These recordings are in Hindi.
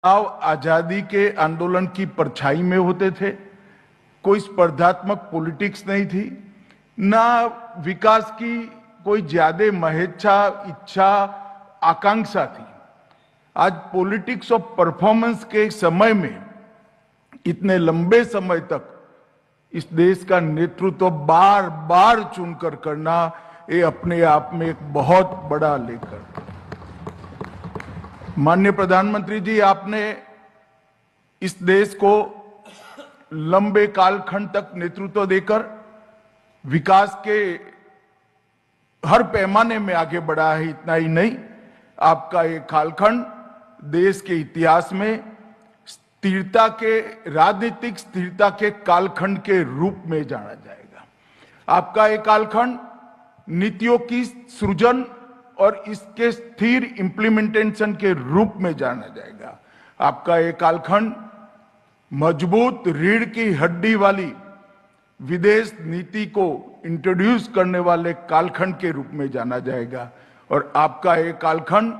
चुनाव आजादी के आंदोलन की परछाई में होते थे। कोई स्पर्धात्मक पॉलिटिक्स नहीं थी, ना विकास की कोई ज्यादा महेच्छा, इच्छा, आकांक्षा थी। आज पॉलिटिक्स ऑफ परफॉर्मेंस के समय में इतने लंबे समय तक इस देश का नेतृत्व बार बार चुनकर करना, ये अपने आप में एक बहुत बड़ा लेकर। माननीय प्रधानमंत्री जी, आपने इस देश को लंबे कालखंड तक नेतृत्व देकर विकास के हर पैमाने में आगे बढ़ा है। इतना ही नहीं, आपका ये कालखंड देश के इतिहास में स्थिरता के, राजनीतिक स्थिरता के कालखंड के रूप में जाना जाएगा। आपका ये कालखंड नीतियों की सृजन और इसके स्थिर इंप्लीमेंटेशन के रूप में जाना जाएगा। आपका ये कालखंड मजबूत रीढ़ की हड्डी वाली विदेश नीति को इंट्रोड्यूस करने वाले कालखंड के रूप में जाना जाएगा। और आपका ये कालखंड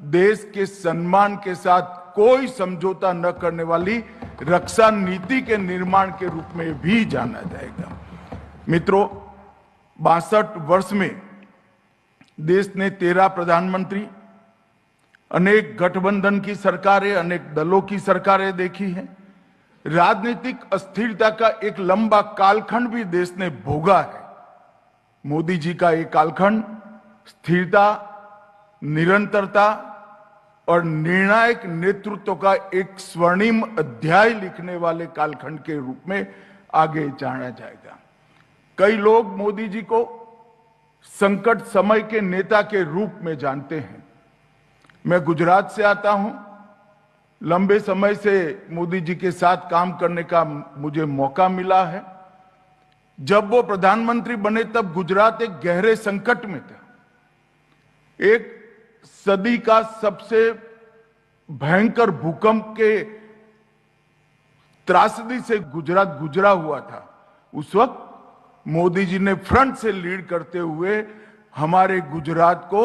देश के सम्मान के साथ कोई समझौता न करने वाली रक्षा नीति के निर्माण के रूप में भी जाना जाएगा। मित्रों, 62 वर्ष में देश ने 13 प्रधानमंत्री, अनेक गठबंधन की सरकारें, अनेक दलों की सरकारें देखी हैं। राजनीतिक अस्थिरता का एक लंबा कालखंड भी देश ने भोगा है। मोदी जी का एक कालखंड स्थिरता, निरंतरता और निर्णायक नेतृत्व का एक स्वर्णिम अध्याय लिखने वाले कालखंड के रूप में आगे जाना जाएगा। कई लोग मोदी जी को संकट समय के नेता के रूप में जानते हैं। मैं गुजरात से आता हूं। लंबे समय से मोदी जी के साथ काम करने का मुझे मौका मिला है। जब वो प्रधानमंत्री बने तब गुजरात एक गहरे संकट में था। एक सदी का सबसे भयंकर भूकंप के त्रासदी से गुजरात गुजरा हुआ था। उस वक्त मोदी जी ने फ्रंट से लीड करते हुए हमारे गुजरात को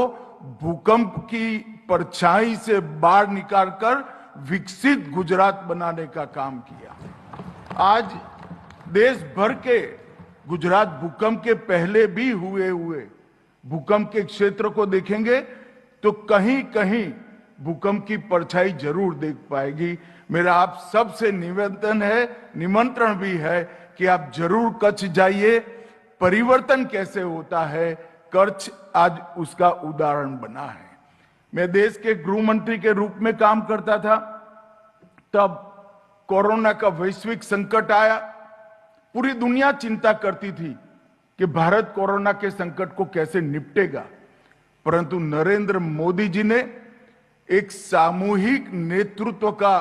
भूकंप की परछाई से बाहर निकालकर विकसित गुजरात बनाने का काम किया। आज देश भर के गुजरात भूकंप के पहले भी हुए भूकंप के क्षेत्र को देखेंगे तो कहीं कहीं भूकंप की परछाई जरूर देख पाएगी। मेरा आप सबसे निवेदन है, निमंत्रण भी है कि आप जरूर कच्छ जाइए। परिवर्तन कैसे होता है, कच्छ आज उसका उदाहरण बना है। मैं देश के गृह मंत्री के रूप में काम करता था, तब कोरोना का वैश्विक संकट आया। पूरी दुनिया चिंता करती थी कि भारत कोरोना के संकट को कैसे निपटेगा, परंतु नरेंद्र मोदी जी ने एक सामूहिक नेतृत्व का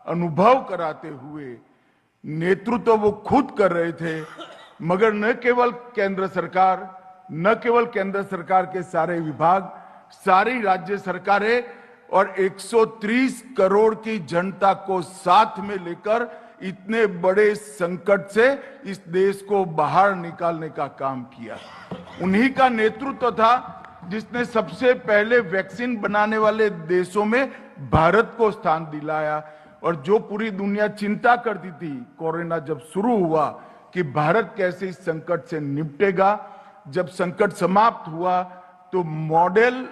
अनुभव कराते हुए, नेतृत्व वो खुद कर रहे थे, मगर न केवल केंद्र सरकार के सारे विभाग, सारी राज्य सरकारें और 130 करोड़ की जनता को साथ में लेकर इतने बड़े संकट से इस देश को बाहर निकालने का काम किया। उन्हीं का नेतृत्व था जिसने सबसे पहले वैक्सीन बनाने वाले देशों में भारत को स्थान दिलाया। और जो पूरी दुनिया चिंता करती थी कोरोना जब शुरू हुआ कि भारत कैसे इस संकट से निपटेगा, जब संकट समाप्त हुआ तो मॉडल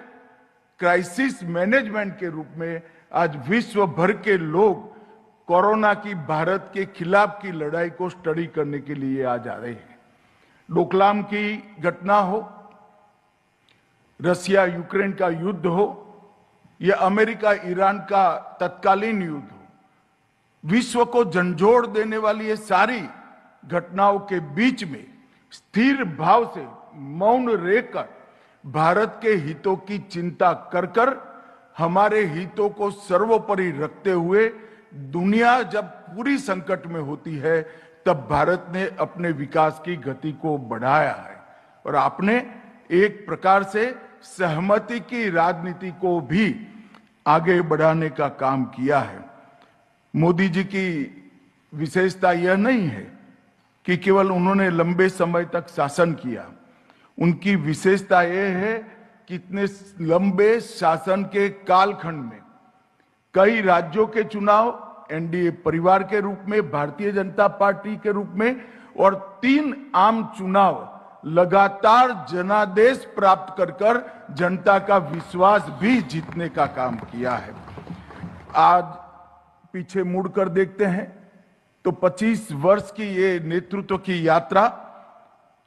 क्राइसिस मैनेजमेंट के रूप में आज विश्व भर के लोग कोरोना की भारत के खिलाफ की लड़ाई को स्टडी करने के लिए आ जा रहे हैं। डोकलाम की घटना हो, रशिया यूक्रेन का युद्ध हो, या अमेरिका ईरान का तत्कालीन युद्ध हो, विश्व को झंझोड़ देने वाली ये सारी घटनाओं के बीच में स्थिर भाव से मौन रहकर भारत के हितों की चिंता कर कर हमारे हितों को सर्वोपरि रखते हुए दुनिया जब पूरी संकट में होती है तब भारत ने अपने विकास की गति को बढ़ाया है। और आपने एक प्रकार से सहमति की राजनीति को भी आगे बढ़ाने का काम किया है। मोदी जी की विशेषता यह नहीं है कि केवल उन्होंने लंबे समय तक शासन किया। उनकी विशेषता यह है कि इतने लंबे शासन के कालखंड में कई राज्यों के चुनाव एनडीए परिवार के रूप में, भारतीय जनता पार्टी के रूप में, और 3 आम चुनाव लगातार जनादेश प्राप्त कर जनता का विश्वास भी जीतने का काम किया है। आज पीछे मुड़कर देखते हैं तो 25 वर्ष की ये नेतृत्व की यात्रा,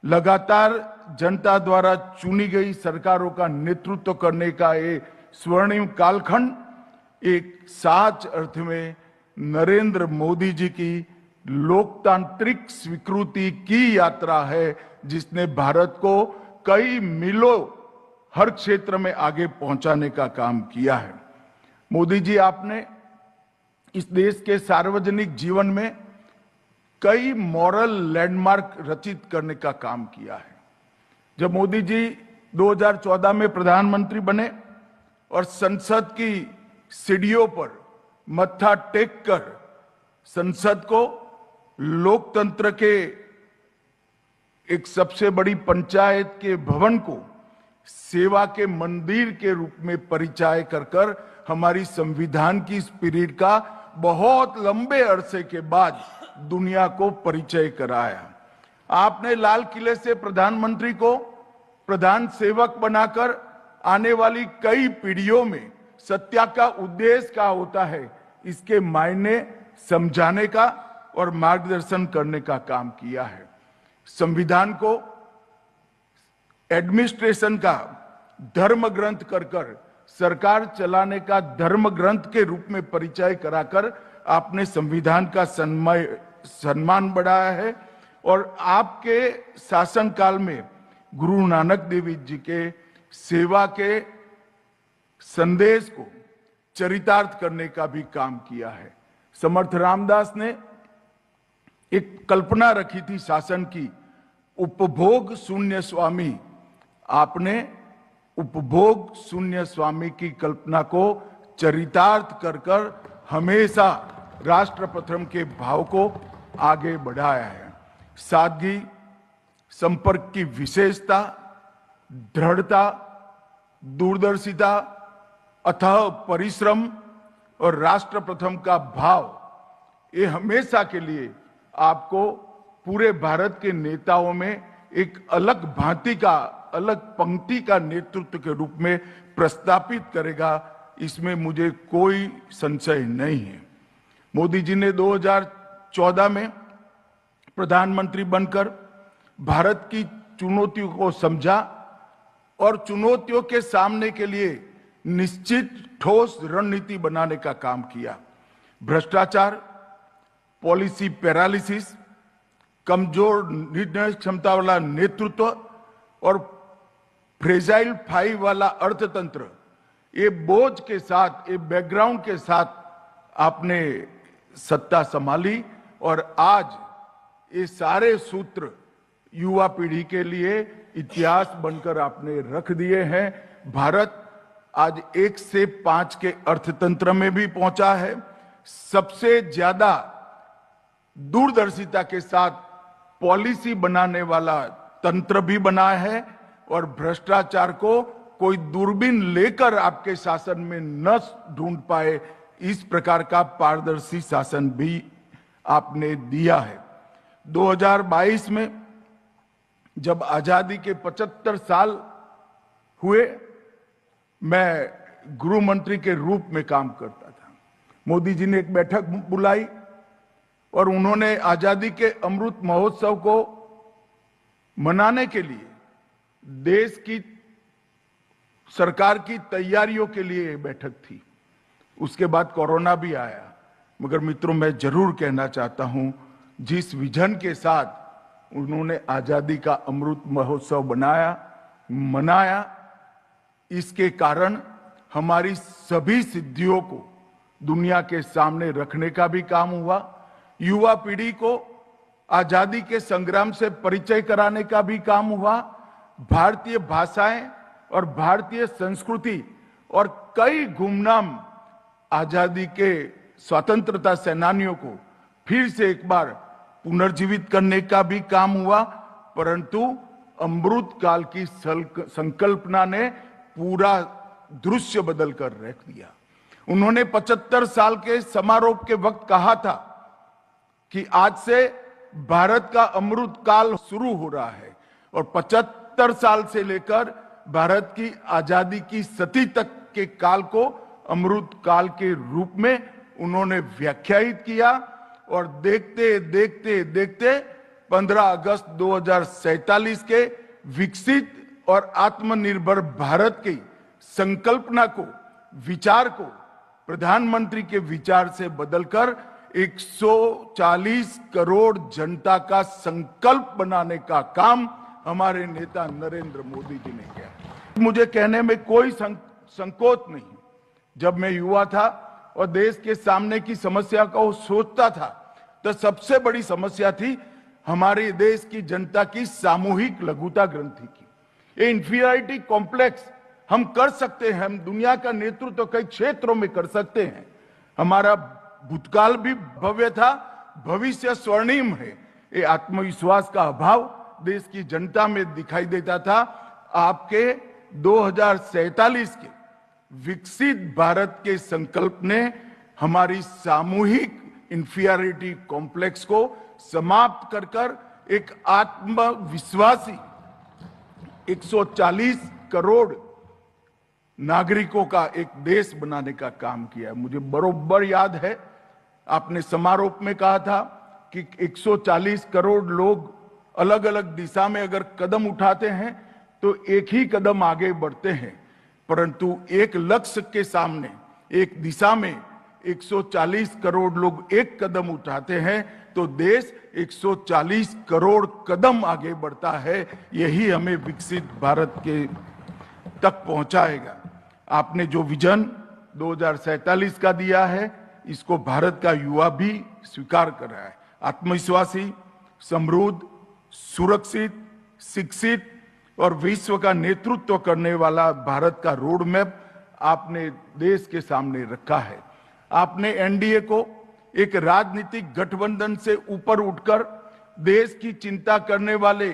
लगातार जनता द्वारा चुनी गई सरकारों का नेतृत्व करने का ये स्वर्णिम कालखंड एक सच अर्थ में नरेंद्र मोदी जी की लोकतांत्रिक स्वीकृति की यात्रा है, जिसने भारत को कई मीलों हर क्षेत्र में आगे पहुंचाने का काम किया है। मोदी जी, आपने इस देश के सार्वजनिक जीवन में कई मॉरल लैंडमार्क रचित करने का काम किया है। जब मोदी जी 2014 में प्रधानमंत्री बने और संसद की सीढ़ियों पर मत्था टेक कर संसद को लोकतंत्र के एक सबसे बड़ी पंचायत के भवन को सेवा के मंदिर के रूप में परिचय कर हमारी संविधान की स्पिरिट का बहुत लंबे अरसे के बाद दुनिया को परिचय कराया। आपने लाल किले से प्रधानमंत्री को प्रधान सेवक बनाकर आने वाली कई पीढ़ियों में सत्या का उद्देश्य क्या होता है, इसके मायने समझाने का और मार्गदर्शन करने का काम किया है। संविधान को एडमिनिस्ट्रेशन का धर्म ग्रंथ कर सरकार चलाने का धर्म ग्रंथ के रूप में परिचय कराकर आपने संविधान का सम्मान बढ़ाया है और आपके शासनकाल में गुरु नानक देव जी के सेवा के संदेश को चरितार्थ करने का भी काम किया है। समर्थ रामदास ने एक कल्पना रखी थी शासन की, उपभोग शून्य स्वामी। आपने उपभोग शून्य स्वामी की कल्पना को चरितार्थ कर हमेशा राष्ट्र प्रथम के भाव को आगे बढ़ाया है। सादगी, संपर्क की विशेषता, दृढ़ता, दूरदर्शिता, अथाह परिश्रम और राष्ट्र प्रथम का भाव, ये हमेशा के लिए आपको पूरे भारत के नेताओं में एक अलग भांति का, अलग पंक्ति का नेतृत्व के रूप में प्रस्थापित करेगा, इसमें मुझे कोई संशय नहीं है। मोदी जी ने 2014 में प्रधानमंत्री बनकर भारत की चुनौतियों को समझा और चुनौतियों के सामने के लिए निश्चित ठोस रणनीति बनाने का काम किया। भ्रष्टाचार, पॉलिसी पैरालिसिस, कमजोर निर्णय क्षमता वाला नेतृत्व और फ्रेजाइल 5 वाला अर्थतंत्र, ये बोझ के साथ, ये बैकग्राउंड के साथ आपने सत्ता संभाली और आज ये सारे सूत्र युवा पीढ़ी के लिए इतिहास बनकर आपने रख दिए हैं। भारत आज 1 से 5 के अर्थतंत्र में भी पहुंचा है। सबसे ज्यादा दूरदर्शिता के साथ पॉलिसी बनाने वाला तंत्र भी बना है और भ्रष्टाचार को कोई दूरबीन लेकर आपके शासन में न ढूंढ पाए, इस प्रकार का पारदर्शी शासन भी आपने दिया है। 2022 में जब आजादी के 75 साल हुए, मैं गृह मंत्री के रूप में काम करता था। मोदी जी ने एक बैठक बुलाई और उन्होंने आजादी के अमृत महोत्सव को मनाने के लिए देश की सरकार की तैयारियों के लिए बैठक थी। उसके बाद कोरोना भी आया, मगर मित्रों, मैं जरूर कहना चाहता हूं, जिस विजन के साथ उन्होंने आजादी का अमृत महोत्सव मनाया, इसके कारण हमारी सभी सिद्धियों को दुनिया के सामने रखने का भी काम हुआ। युवा पीढ़ी को आजादी के संग्राम से परिचय कराने का भी काम हुआ। भारतीय भाषाएं और भारतीय संस्कृति और कई गुमनाम आजादी के स्वतंत्रता सेनानियों को फिर से एक बार पुनर्जीवित करने का भी काम हुआ। परंतु अमृत काल की संकल्पना ने पूरा दृश्य बदल कर रख दिया। उन्होंने 75 साल के समारोह के वक्त कहा था कि आज से भारत का अमृत काल शुरू हो रहा है और 75 साल से लेकर भारत की आजादी की सदी तक के काल को अमृत काल के रूप में उन्होंने व्याख्यायित किया और देखते देखते देखते 15 अगस्त 2047 के विकसित और आत्मनिर्भर भारत की संकल्पना को, विचार को प्रधानमंत्री के विचार से बदलकर 140 करोड़ जनता का संकल्प बनाने का काम हमारे नेता नरेंद्र मोदी जी ने किया। मुझे कहने में कोई संकोच नहीं। जब मैं युवा था और देश के सामने की समस्या को सोचता था तो सबसे बड़ी समस्या थी हमारे देश की जनता की सामूहिक लघुता ग्रंथि की। ये इंफीरियरिटी कॉम्प्लेक्स हम कर सकते हैं, हम दुनिया का नेतृत्व तो कई क्षेत्रों में कर सकते हैं। हमारा भूतकाल भी भव्य था, भविष्य स्वर्णिम है। ये आत्मविश्वास का अभाव देश की जनता में दिखाई देता था। आपके 2047 के विकसित भारत के संकल्प ने हमारी सामूहिक इंफीरियरिटी कॉम्प्लेक्स को समाप्त कर एक आत्मविश्वासी 140 करोड़ नागरिकों का एक देश बनाने का काम किया है। मुझे बरोबर याद है आपने समारोह में कहा था कि 140 करोड़ लोग अलग अलग दिशा में अगर कदम उठाते हैं तो एक ही कदम आगे बढ़ते हैं, परंतु एक लक्ष्य के सामने एक दिशा में 140 करोड़ लोग एक कदम उठाते हैं तो देश 140 करोड़ कदम आगे बढ़ता है। यही हमें विकसित भारत के तक पहुंचाएगा। आपने जो विजन 2047 का दिया है, इसको भारत का युवा भी स्वीकार कर रहा है। आत्मविश्वासी, समृद्ध, सुरक्षित, शिक्षित और विश्व का नेतृत्व करने वाला भारत का रोड मैप आपने देश के सामने रखा है। आपने एनडीए को एक राजनीतिक गठबंधन से ऊपर उठकर देश की चिंता करने वाले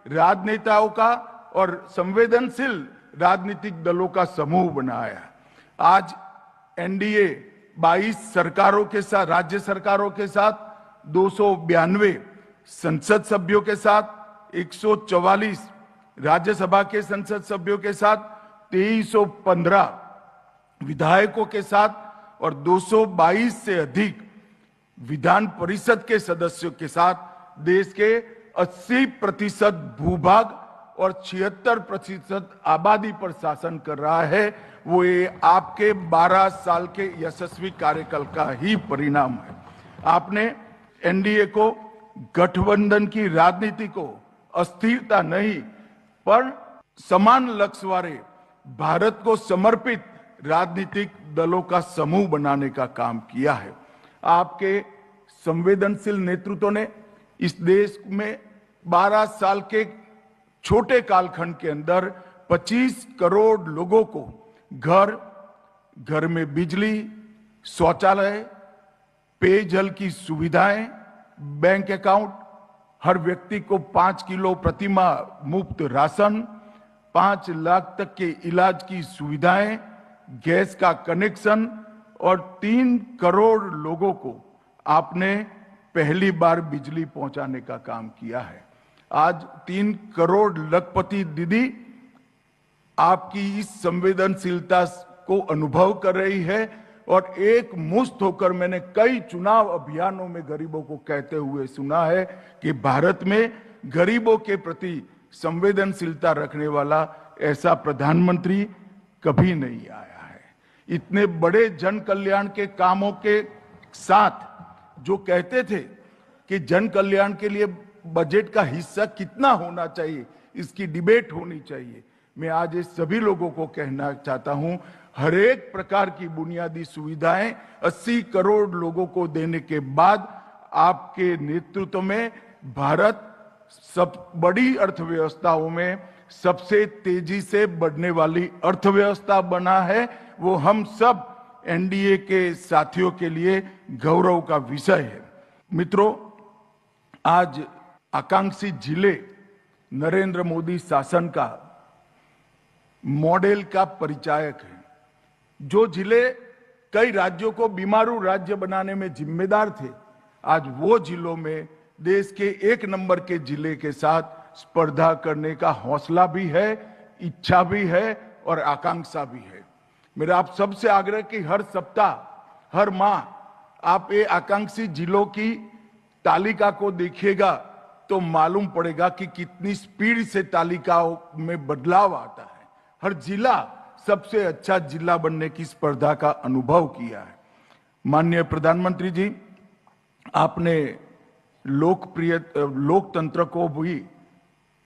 राजनेताओं का और संवेदनशील राजनीतिक दलों का समूह बनाया। आज एनडीए 22 सरकारों के साथ, राज्य सरकारों के साथ 292 संसद सभ्यों के साथ, 144 राज्यसभा के संसद सभ्यों के साथ, 2315 विधायकों के साथ और 222 से अधिक विधान परिषद के सदस्यों के साथ देश के 80% भूभाग और 76% आबादी पर शासन कर रहा है। वो ये आपके 12 साल के यशस्वी कार्यकाल का ही परिणाम है। आपने एनडीए को गठबंधन की राजनीति को अस्थिरता नहीं पर समान लक्ष्य वाले भारत को समर्पित राजनीतिक दलों का समूह बनाने का काम किया है। आपके संवेदनशील नेतृत्व ने इस देश में 12 साल के छोटे कालखंड के अंदर 25 करोड़ लोगों को घर में बिजली, शौचालय, पेयजल की सुविधाएं, बैंक अकाउंट, हर व्यक्ति को 5 किलो प्रतिमाह मुफ्त राशन, 5 लाख तक के इलाज की सुविधाएं, गैस का कनेक्शन और 3 करोड़ लोगों को आपने पहली बार बिजली पहुंचाने का काम किया है। आज 3 करोड़ लखपति दीदी आपकी इस संवेदनशीलता को अनुभव कर रही है और एक मुश्त होकर मैंने कई चुनाव अभियानों में गरीबों को कहते हुए सुना है कि भारत में गरीबों के प्रति संवेदनशीलता रखने वाला ऐसा प्रधानमंत्री कभी नहीं आया है। इतने बड़े जन कल्याण के कामों के साथ जो कहते थे कि जन कल्याण के लिए बजट का हिस्सा कितना होना चाहिए, इसकी डिबेट होनी चाहिए, मैं आज ये सभी लोगों को कहना चाहता हूं, हर एक प्रकार की बुनियादी सुविधाएं 80 करोड़ लोगों को देने के बाद आपके नेतृत्व में भारत सब बड़ी अर्थव्यवस्थाओं में सबसे तेजी से बढ़ने वाली अर्थव्यवस्था बना है। वो हम सब एनडीए के साथियों के लिए गौरव का विषय है। मित्रों, आज आकांक्षी जिले नरेंद्र मोदी शासन का मॉडल का परिचायक है। जो जिले कई राज्यों को बीमारू राज्य बनाने में जिम्मेदार थे, आज वो जिलों में देश के 1 नंबर के जिले के साथ स्पर्धा करने का हौसला भी है, इच्छा भी है और आकांक्षा भी है। मेरा आप सबसे आग्रह कि हर सप्ताह, हर माह आप ये आकांक्षी जिलों की तालिका को देखिएगा तो मालूम पड़ेगा कि कितनी स्पीड से तालिकाओं में बदलाव आता है। हर जिला सबसे अच्छा जिला बनने की स्पर्धा का अनुभव किया है। माननीय प्रधानमंत्री जी, आपने लोकतंत्र को भी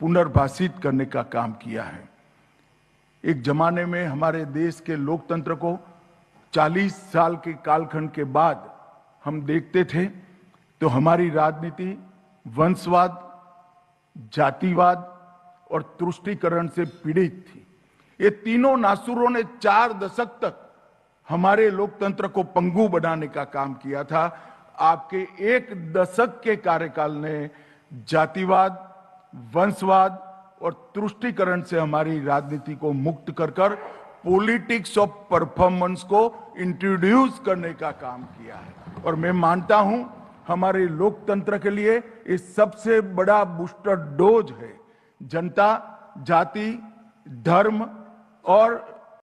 पुनर्भाषित करने का काम किया है। एक जमाने में हमारे देश के लोकतंत्र को 40 साल के कालखंड के बाद हम देखते थे तो हमारी राजनीति वंशवाद, जातिवाद और तुष्टीकरण से पीड़ित थी। ये तीनों नासुरों ने 4 दशक तक हमारे लोकतंत्र को पंगु बनाने का काम किया था। आपके 1 दशक के कार्यकाल ने जातिवाद, वंशवाद और तुष्टीकरण से हमारी राजनीति को मुक्त कर पॉलिटिक्स ऑफ परफॉर्मेंस को इंट्रोड्यूस करने का काम किया है। और मैं मानता हूं हमारे लोकतंत्र के लिए ये सबसे बड़ा बूस्टर डोज है। जनता जाति, धर्म और